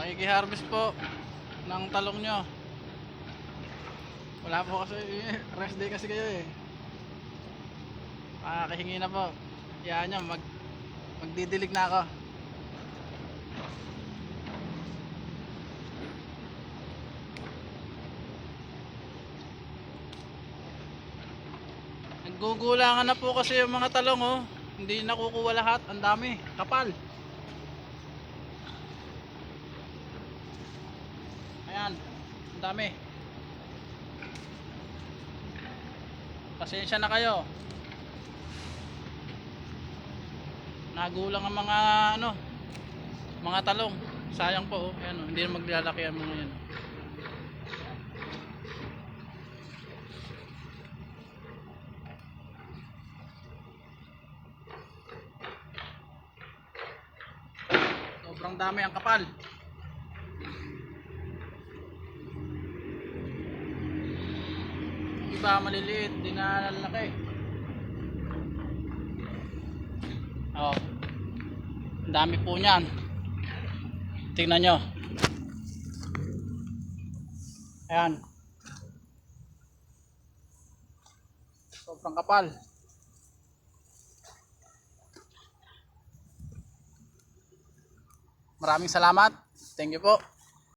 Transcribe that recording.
Nakiki-harvest po ng talong nyo. Wala po kasi rest day kasi kayo eh. Makakihingi na po. Yan nyo, magdidilig na ako. Naggugulangan na po kasi yung mga talong oh. Hindi nakukuha lahat, ang dami, kapal. Ayan, ang dami. Pasensya na kayo. Nagulang ang mga mga talong. Sayang po oh. Ayan, oh. Hindi na maglalaki ang mga yan. Sobrang dami ang kapal. Iba maliliit, di na lalaki. Oh. Ang dami po niyan. Tingnan nyo. Ayan. Sobrang kapal. Maraming salamat. Thank you po.